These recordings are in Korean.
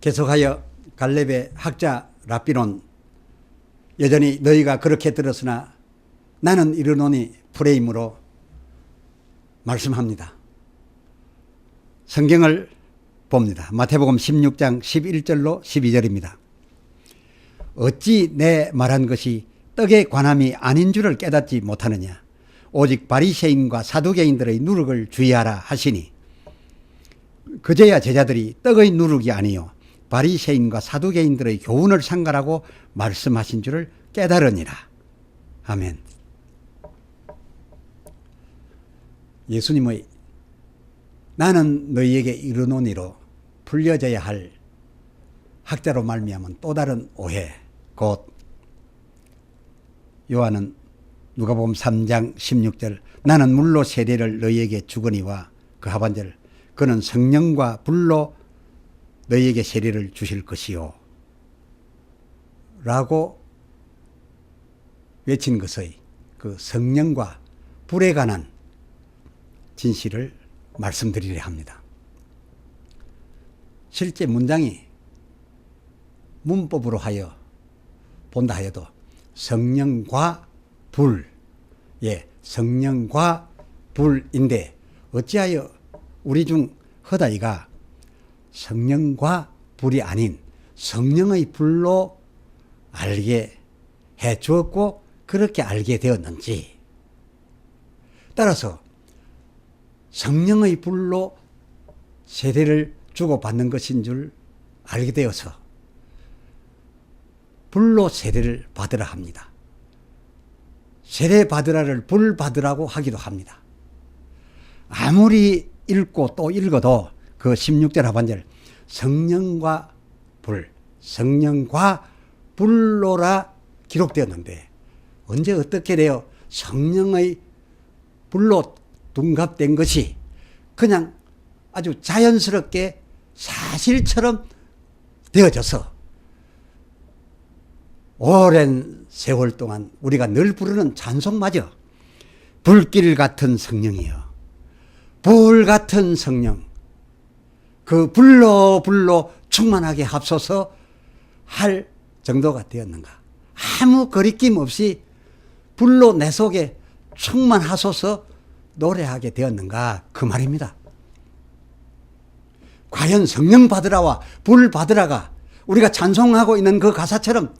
계속하여 갈렙의 학자 랍비론, 여전히 너희가 그렇게 들었으나 나는 이르노니 프레임으로 말씀합니다. 성경을 봅니다. 마태복음 16장 11절로 12절입니다. 어찌 내 말한 것이 떡에 관함이 아닌 줄을 깨닫지 못하느냐. 오직 바리새인과 사두개인들의 누룩을 주의하라 하시니 그제야 제자들이 떡의 누룩이 아니요 바리새인과 사두개인들의 교훈을 상가라고 말씀하신 줄을 깨달으니라. 아멘. 예수님의 나는 너희에게 이르노니로 풀려져야 할 학자로 말미암은 또 다른 오해, 곧 요한은 누가복음 3장 16절 나는 물로 세례를 너희에게 주거니와 그 하반절 그는 성령과 불로 너희에게 세례를 주실 것이요 라고 외친 것의 그 성령과 불에 관한 진실을 말씀드리려 합니다. 실제 문장이 문법으로 하여 본다 하여도 성령과 불, 성령과 불인데 어찌하여 우리 중 허다이가 성령과 불이 아닌 성령의 불로 알게 해 주었고 그렇게 알게 되었는지, 따라서 성령의 불로 세례를 주고받는 것인 줄 알게 되어서 불로 세례를 받으라 합니다. 세례 받으라를 불 받으라고 하기도 합니다. 아무리 읽고 또 읽어도 그 16절 하반절 성령과 불, 성령과 불로라 기록되었는데 언제 어떻게 되어 성령의 불로 둔갑된 것이 그냥 아주 자연스럽게 사실처럼 되어져서 오랜 세월 동안 우리가 늘 부르는 찬송마저 불길 같은 성령이여, 불 같은 성령, 그 불로 충만하게 합소서 할 정도가 되었는가. 아무 거리낌 없이 불로 내 속에 충만하소서 노래하게 되었는가, 그 말입니다. 과연 성령 받으라와 불 받으라가 우리가 찬송하고 있는 그 가사처럼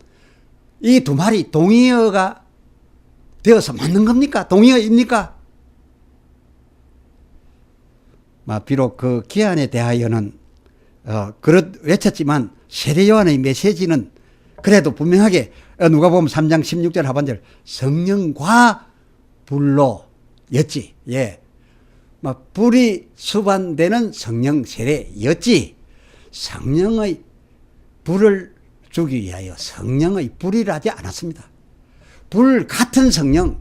이 두 말이 동의어가 되어서 맞는 겁니까? 동의어입니까? 비록 그 기한에 대하여는 그렇 외쳤지만 세례 요한의 메시지는 그래도 분명하게 누가복음 3장 16절 하반절 성령과 불로 였지. 불이 수반되는 성령 세례였지. 성령의 불을 주기 위하여 성령의 불이라 하지 않았습니다. 불 같은 성령,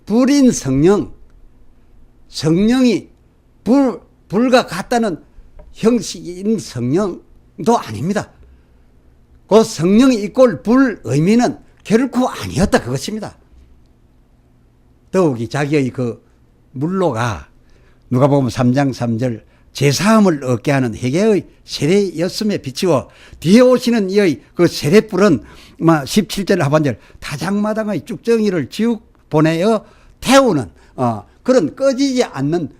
불인 성령, 성령이 불과 같다는 형식인 성령도 아닙니다. 그 성령이 이꼴 불 의미는 결코 아니었다, 그것입니다. 더욱이 자기의 그 물로가 누가복음 3장 3절 제사함을 얻게 하는 회개의 세례였음에 비추어 뒤에 오시는 이의 그 세례불은 17절 하반절 타작마당의 쭉정이를 지옥 보내어 태우는 그런 꺼지지 않는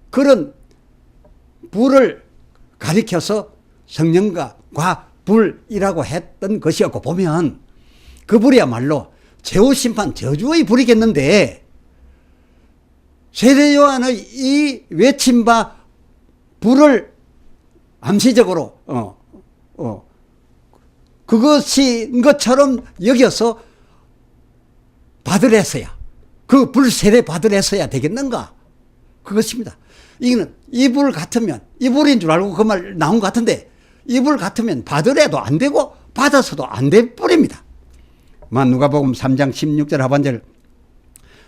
그런 불을 가리켜서 성령과 불이라고 했던 것이었고, 보면 그 불이야말로 제후심판 저주의 불이겠는데 세례 요한의 이 외친 바 불을 암시적으로 그것인 것처럼 여겨서 받으랬어야, 그 불 세례 받으랬어야 되겠는가, 그것입니다. 이거는 이 불 같으면, 이 불인 줄 알고 그 말 나온 것 같은데 이 불 같으면 받으래도 안 되고 받아서도 안 될 불입니다. 누가복음 3장 16절 하반절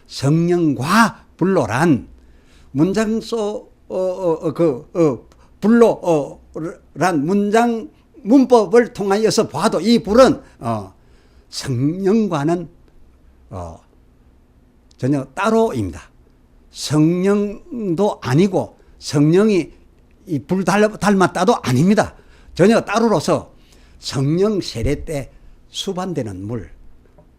성령과 불로란 문장 불로란 문장 문법을 통하여서 봐도 이 불은 성령과는 전혀 따로입니다. 성령도 아니고 성령이 이 불 닮았다도 아닙니다. 전혀 따로로서 성령 세례 때 수반되는 물,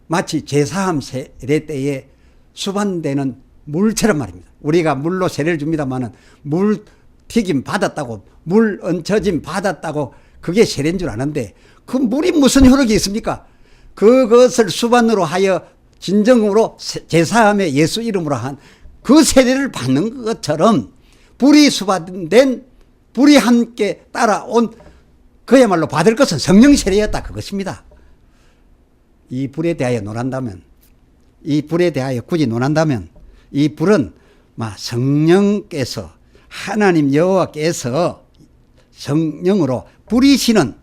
마치 제사함 세례 때에 수반되는 물처럼 말입니다. 우리가 물로 세례를 줍니다마는 물 튀김 받았다고, 물 얹혀짐 받았다고 그게 세례인 줄 아는데 그 물이 무슨 효력이 있습니까? 그것을 수반으로 하여 진정으로 제사함의 예수 이름으로 한 그 세례를 받는 것처럼 불이 수반된, 불이 함께 따라온 그야말로 받을 것은 성령 세례였다, 그것입니다. 이 불에 대하여 논한다면, 이 불에 대하여 굳이 논한다면 이 불은 성령께서, 하나님 여호와께서 성령으로 부리시는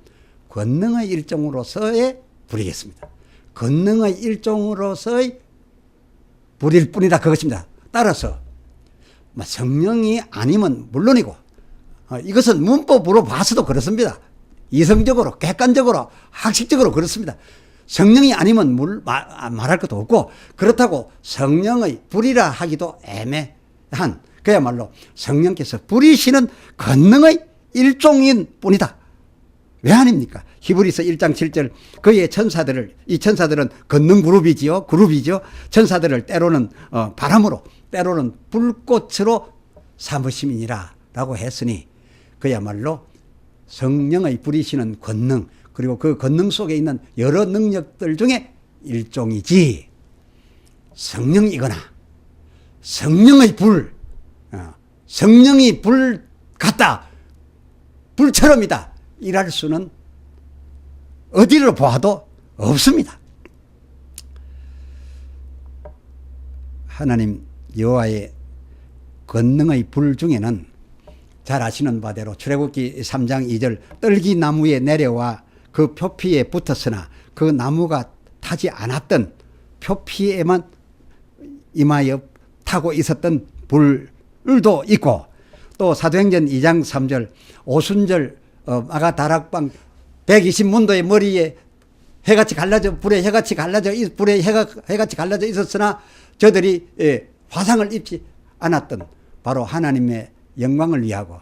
권능의 일종으로서의 불이겠습니다. 권능의 일종으로서의 불일 뿐이다, 그것입니다. 따라서 성령이 아니면 물론이고, 이것은 문법으로 봐서도 그렇습니다. 이성적으로, 객관적으로, 학식적으로 그렇습니다. 성령이 아니면 말할 것도 없고, 그렇다고 성령의 불이라 하기도 애매한, 그야말로 성령께서 부리시는 권능의 일종인 뿐이다. 왜 아닙니까? 히브리서 1장 7절, 그의 천사들을, 이 천사들은 권능 그룹이지요. 천사들을 때로는 바람으로, 때로는 불꽃으로 삼으심이니라 라고 했으니, 그야말로 성령의 부리시는 권능, 그리고 그 권능 속에 있는 여러 능력들 중에 일종이지, 성령이거나 성령의 불, 성령이 불 같다, 불처럼이다 이랄 수는 어디를 보아도 없습니다. 하나님 여호와의 권능의 불 중에는 잘 아시는 바대로 출애굽기 3장 2절, 떨기나무에 내려와 그 표피에 붙었으나 그 나무가 타지 않았던 표피에만 임하여 타고 있었던 불도 있고, 또 사도행전 2장 3절, 오순절 마가 다락방 120문도의 머리에 해같이 갈라져, 불에 해같이 갈라져, 불에 해같이 갈라져 있었으나 저들이 화상을 입지 않았던, 바로 하나님의 영광을 위하고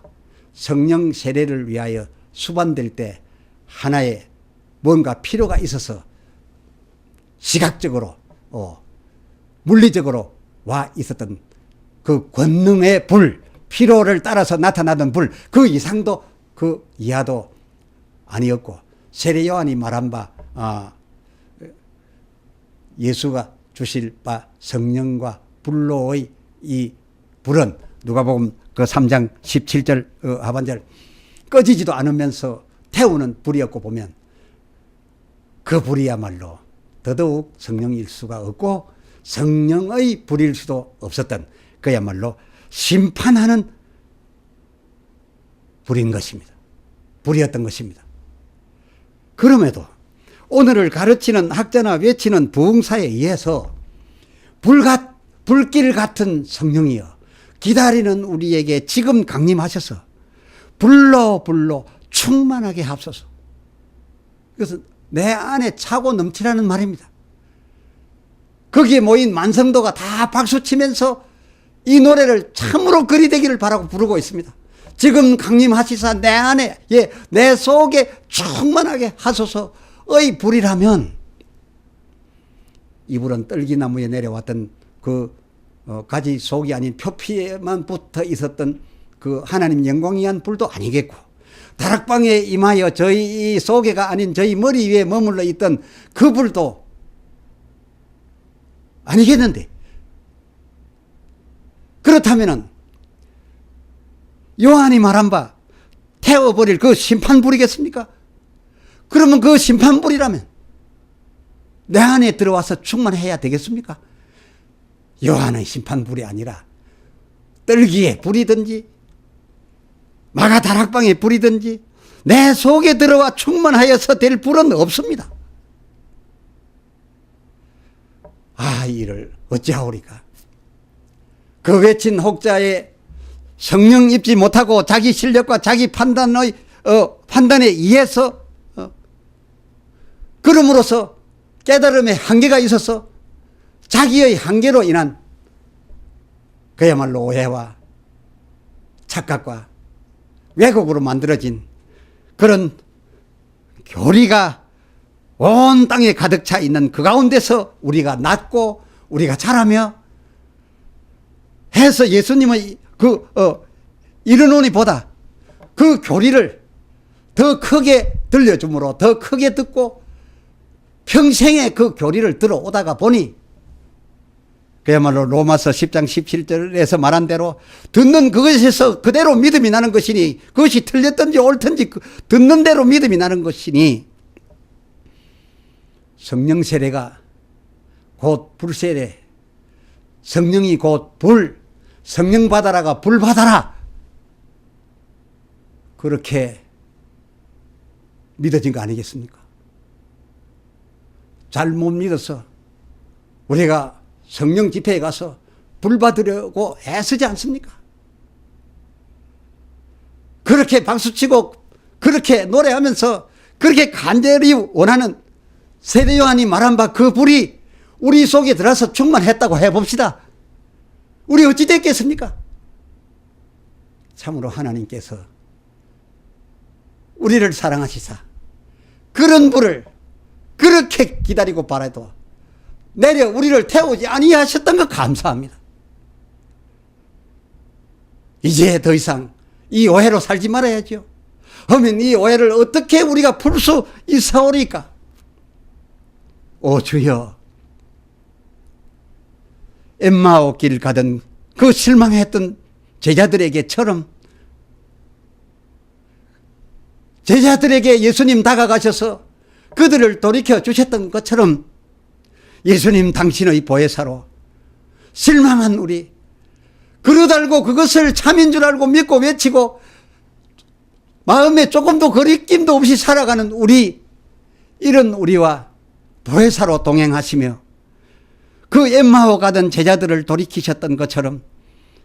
성령 세례를 위하여 수반될 때 하나의 뭔가 필요가 있어서 시각적으로 물리적으로 와 있었던 그 권능의 불, 필요를 따라서 나타나던 불, 그 이상도 그 이하도 아니었고, 세례 요한이 말한 바 예수가 주실 바 성령과 불로의 이 불은 누가복음 그 3장 17절 하반절, 꺼지지도 않으면서 태우는 불이었고 보면 그 불이야말로 더더욱 성령일 수가 없고 성령의 불일 수도 없었던, 그야말로 심판하는 불인 것입니다. 불이었던 것입니다. 그럼에도 오늘을 가르치는 학자나 외치는 부흥사에 의해서 불길 같은 성령이여 기다리는 우리에게 지금 강림하셔서 불로 충만하게 하옵소서. 그것은 내 안에 차고 넘치라는 말입니다. 거기에 모인 만성도가 다 박수치면서 이 노래를 참으로 그리 되기를 바라고 부르고 있습니다. 지금 강림하시사 내 안에, 내 속에 충만하게 하소서의 불이라면, 이 불은 떨기나무에 내려왔던 그 가지 속이 아닌 표피에만 붙어 있었던 그 하나님 영광이한 불도 아니겠고, 다락방에 임하여 저희 속에가 아닌 저희 머리 위에 머물러 있던 그 불도 아니겠는데, 그렇다면은 요한이 말한 바 태워버릴 그 심판불이겠습니까? 그러면 그 심판불이라면 내 안에 들어와서 충만해야 되겠습니까? 요한의 심판불이 아니라 떨기에 불이든지 마가 다락방에 불이든지 내 속에 들어와 충만하여서 될 불은 없습니다. 이를 어찌하오리까? 그 외친 혹자의 성령 입지 못하고 자기 실력과 자기 판단에 의해서 그럼으로써 깨달음의 한계가 있어서 자기의 한계로 인한 그야말로 오해와 착각과 왜곡으로 만들어진 그런 교리가 온 땅에 가득 차 있는 그 가운데서 우리가 낳고 우리가 자라며 해서 예수님의 이르노니 보다 그 교리를 더 크게 들려줌으로 더 크게 듣고 평생에 그 교리를 들어오다가 보니 그야말로 로마서 10장 17절에서 말한 대로 듣는 그것에서 그대로 믿음이 나는 것이니 그것이 틀렸든지 옳든지 듣는 대로 믿음이 나는 것이니 성령 세례가 곧 불세례, 성령이 곧 불, 성령 받아라가 불 받아라, 그렇게 믿어진 거 아니겠습니까? 잘못 믿어서 우리가 성령 집회에 가서 불 받으려고 애쓰지 않습니까? 그렇게 박수치고 그렇게 노래하면서 그렇게 간절히 원하는 세례 요한이 말한 바 그 불이 우리 속에 들어서 충만했다고 해봅시다. 우리 어찌 됐겠습니까? 참으로 하나님께서 우리를 사랑하시사 그런 불을 그렇게 기다리고 바라도 내려 우리를 태우지 아니하셨던 것 감사합니다. 이제 더 이상 이 오해로 살지 말아야죠. 그러면 이 오해를 어떻게 우리가 풀 수 있사오리까? 오 주여, 엠마오 길 가던 그 실망했던 제자들에게처럼 제자들에게 예수님 다가가셔서 그들을 돌이켜 주셨던 것처럼 예수님 당신의 보혜사로 실망한 우리, 그릇 알고 그것을 참인 줄 알고 믿고 외치고 마음에 조금도 거리낌도 없이 살아가는 우리, 이런 우리와 보혜사로 동행하시며 그 엠마오 가던 제자들을 돌이키셨던 것처럼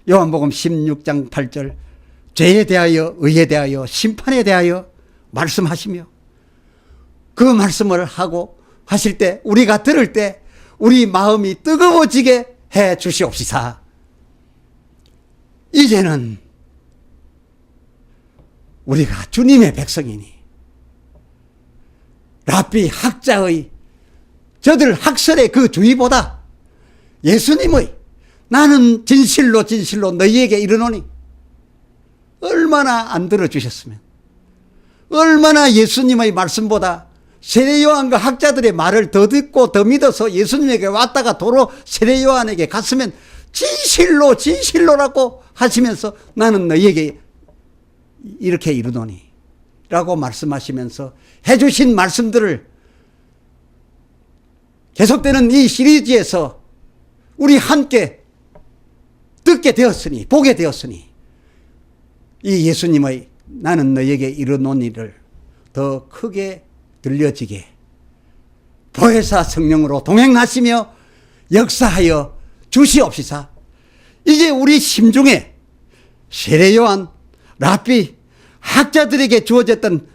요한복음 16장 8절 죄에 대하여 의에 대하여 심판에 대하여 말씀하시며 그 말씀을 하고 하실 때 우리가 들을 때 우리 마음이 뜨거워지게 해 주시옵시사. 이제는 우리가 주님의 백성이니 랍비 학자의 저들 학설의 그 주의보다 예수님의 나는 진실로 진실로 너희에게 이르노니 얼마나 안 들어주셨으면, 얼마나 예수님의 말씀보다 세례요한과 학자들의 말을 더 듣고 더 믿어서 예수님에게 왔다가 도로 세례요한에게 갔으면 진실로 진실로라고 하시면서 나는 너희에게 이렇게 이르노니 라고 말씀하시면서 해주신 말씀들을 계속되는 이 시리즈에서 우리 함께 듣게 되었으니, 보게 되었으니 이 예수님의 나는 너희에게 이르노니를 더 크게 들려지게 보혜사 성령으로 동행하시며 역사하여 주시옵시사. 이제 우리 심중에 세례요한, 랍비, 학자들에게 주어졌던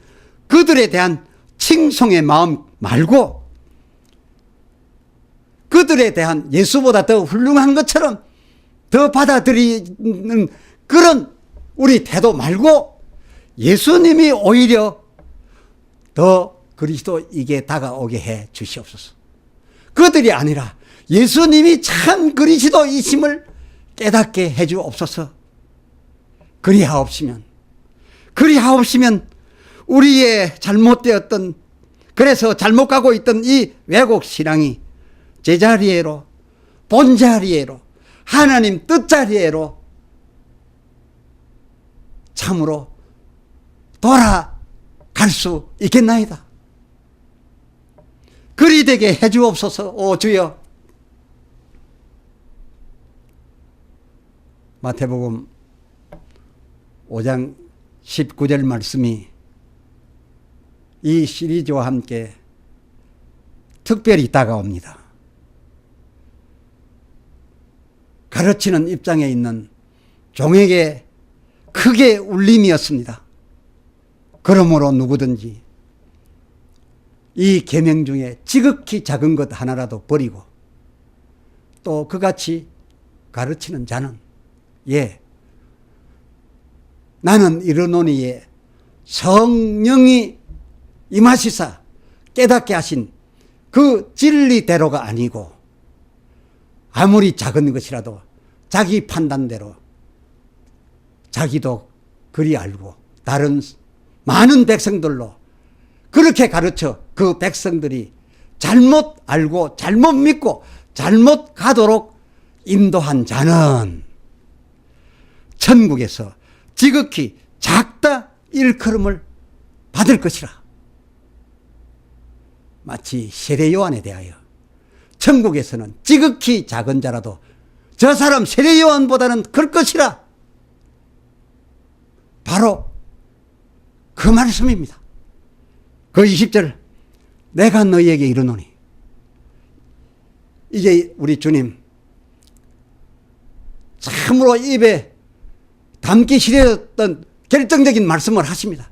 그들에 대한 칭송의 마음 말고 그들에 대한 예수보다 더 훌륭한 것처럼 더 받아들이는 그런 우리 태도 말고 예수님이 오히려 더 그리스도에게 다가오게 해 주시옵소서. 그들이 아니라 예수님이 참 그리스도이심을 깨닫게 해 주옵소서. 그리하옵시면 우리의 잘못되었던, 그래서 잘못 가고 있던 이 왜곡 신앙이 제자리에로, 본자리에로, 하나님 뜻자리에로 참으로 돌아갈 수 있겠나이다. 그리 되게 해주옵소서. 오 주여. 마태복음 5장 19절 말씀이 이 시리즈와 함께 특별히 다가옵니다. 가르치는 입장에 있는 종에게 크게 울림이었습니다. 그러므로 누구든지 이 계명 중에 지극히 작은 것 하나라도 버리고 또 그같이 가르치는 자는 나는 이르노니에 성령이 임하시사 깨닫게 하신 그 진리대로가 아니고 아무리 작은 것이라도 자기 판단대로 자기도 그리 알고 다른 많은 백성들로 그렇게 가르쳐 그 백성들이 잘못 알고 잘못 믿고 잘못 가도록 인도한 자는 천국에서 지극히 작다 일컬음을 받을 것이라. 마치 세례 요한에 대하여 천국에서는 지극히 작은 자라도 저 사람 세례 요한보다는 클 것이라. 바로 그 말씀입니다. 그 20절 내가 너희에게 이르노니, 이제 우리 주님 참으로 입에 담기 싫었던 결정적인 말씀을 하십니다.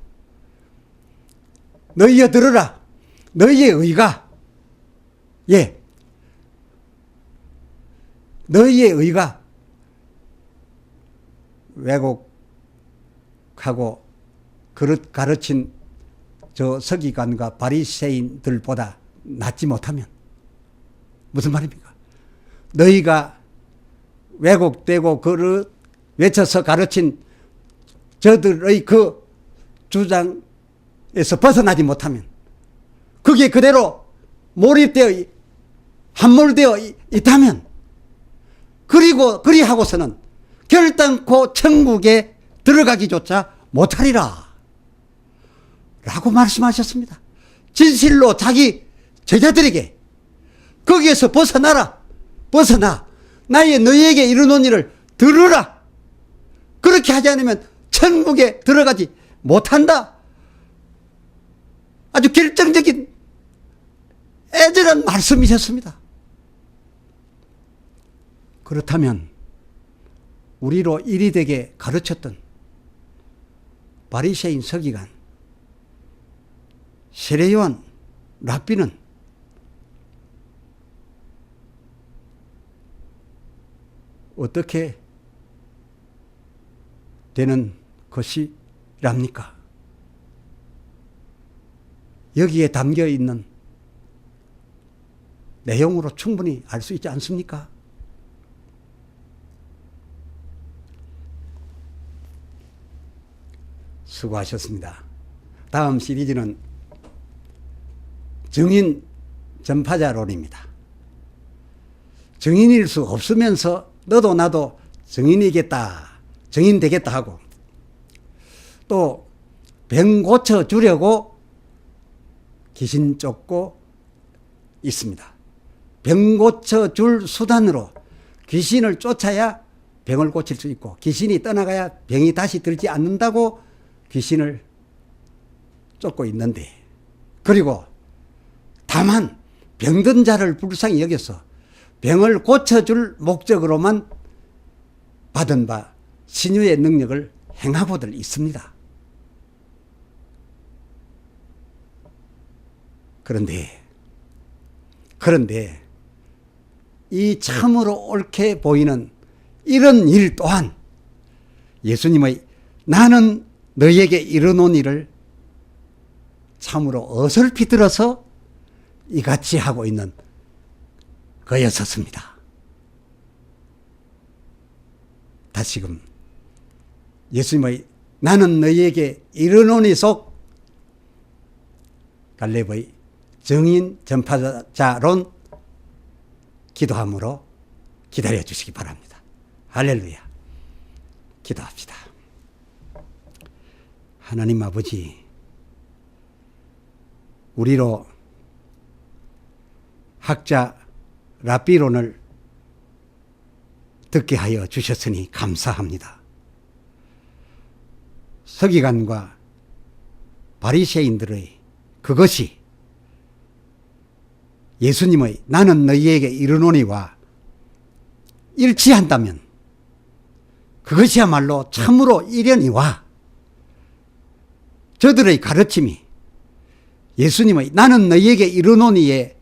너희여 들으라. 너희의 의가, 너희의 의가 왜곡하고 그릇 가르친 저 서기관과 바리새인들보다 낫지 못하면, 무슨 말입니까? 너희가 왜곡되고 그릇 외쳐서 가르친 저들의 그 주장에서 벗어나지 못하면, 그게 그대로 몰입되어 함몰되어 있다면, 그리고 그리하고서는 결단코 천국에 들어가기조차 못하리라 라고 말씀하셨습니다. 진실로 자기 제자들에게 거기에서 벗어나라. 벗어나. 나의 너희에게 이르노니를 들으라. 그렇게 하지 않으면 천국에 들어가지 못한다. 아주 결정적인 애절한 말씀이셨습니다. 그렇다면 우리로 일이 되게 가르쳤던 바리새인 서기관, 세례요한 랍비는 어떻게 되는 것이랍니까? 여기에 담겨 있는 내용으로 충분히 알 수 있지 않습니까? 수고하셨습니다. 다음 시리즈는 증인 전파자론입니다. 증인일 수 없으면서 너도 나도 증인이겠다, 증인 되겠다 하고, 또 병 고쳐주려고 귀신 쫓고 있습니다. 병 고쳐줄 수단으로 귀신을 쫓아야 병을 고칠 수 있고, 귀신이 떠나가야 병이 다시 들지 않는다고 귀신을 쫓고 있는데, 그리고 다만 병든 자를 불쌍히 여겨서 병을 고쳐줄 목적으로만 받은 바 신유의 능력을 행하고들 있습니다. 그런데 이 참으로 옳게 보이는 이런 일 또한 예수님의 나는 너희에게 이르노니를 참으로 어설피 들어서 이같이 하고 있는 거였었습니다. 다시금 예수님의 나는 너희에게 이르노니 속 갈렙의 증인 전파자론 기도함으로 기다려 주시기 바랍니다. 할렐루야. 기도합시다. 하나님 아버지, 우리로 학자 랍비론을 듣게 하여 주셨으니 감사합니다. 서기관과 바리새인들의 그것이 예수님의 나는 너희에게 이르노니와 일치한다면 그것이야말로 참으로 이련이와 저들의 가르침이 예수님의 나는 너희에게 이르노니에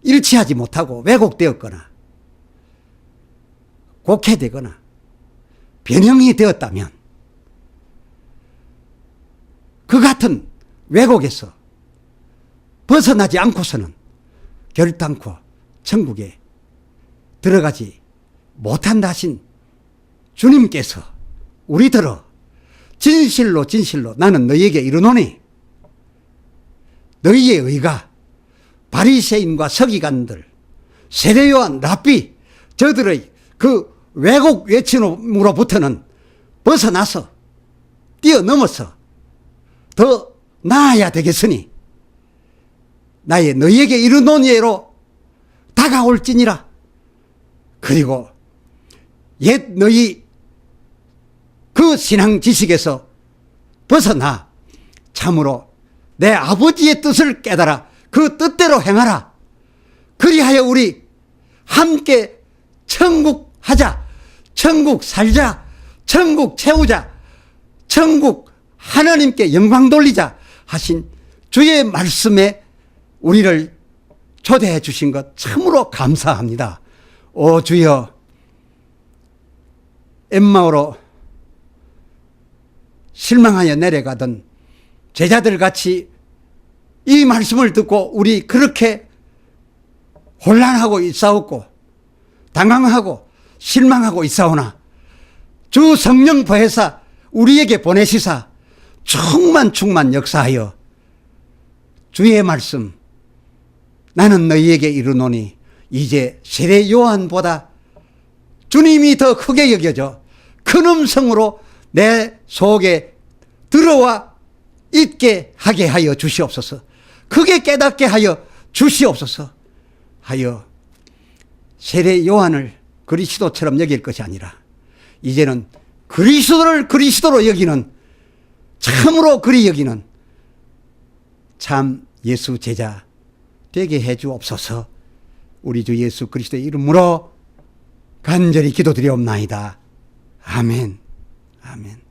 일치하지 못하고 왜곡되었거나 곡해되거나 변형이 되었다면 그 같은 왜곡에서 벗어나지 않고서는 결단코 천국에 들어가지 못한다 하신 주님께서 우리들어 진실로 진실로 나는 너희에게 이르노니 너희의 의가 바리새인과 서기관들 세례요한 랍비 저들의 그 왜곡 외침으로부터는 벗어나서 뛰어넘어서 더 나아야 되겠으니 나의 너희에게 이르노니로 다가올지니라. 그리고 옛 너희 그 신앙 지식에서 벗어나 참으로 내 아버지의 뜻을 깨달아 그 뜻대로 행하라. 그리하여 우리 함께 천국 하자, 천국 살자, 천국 채우자, 천국 하나님께 영광 돌리자 하신 주의 말씀에 우리를 초대해 주신 것 참으로 감사합니다. 오 주여, 엠마오로 실망하여 내려가던 제자들 같이 이 말씀을 듣고 우리 그렇게 혼란하고 있사옵고 당황하고 실망하고 있사오나 주 성령 보혜사 우리에게 보내시사 충만 역사하여 주의 말씀 나는 너희에게 이르노니 이제 세례 요한보다 주님이 더 크게 여겨져 큰 음성으로 내 속에 들어와 있게 하게 하여 주시옵소서. 크게 깨닫게 하여 주시옵소서 하여 세례 요한을 그리스도처럼 여길 것이 아니라 이제는 그리스도를 그리스도로 여기는 참으로 그리 여기는 참 예수 제자 되게 해 주옵소서. 우리 주 예수 그리스도의 이름으로 간절히 기도드리옵나이다. 아멘. 아멘.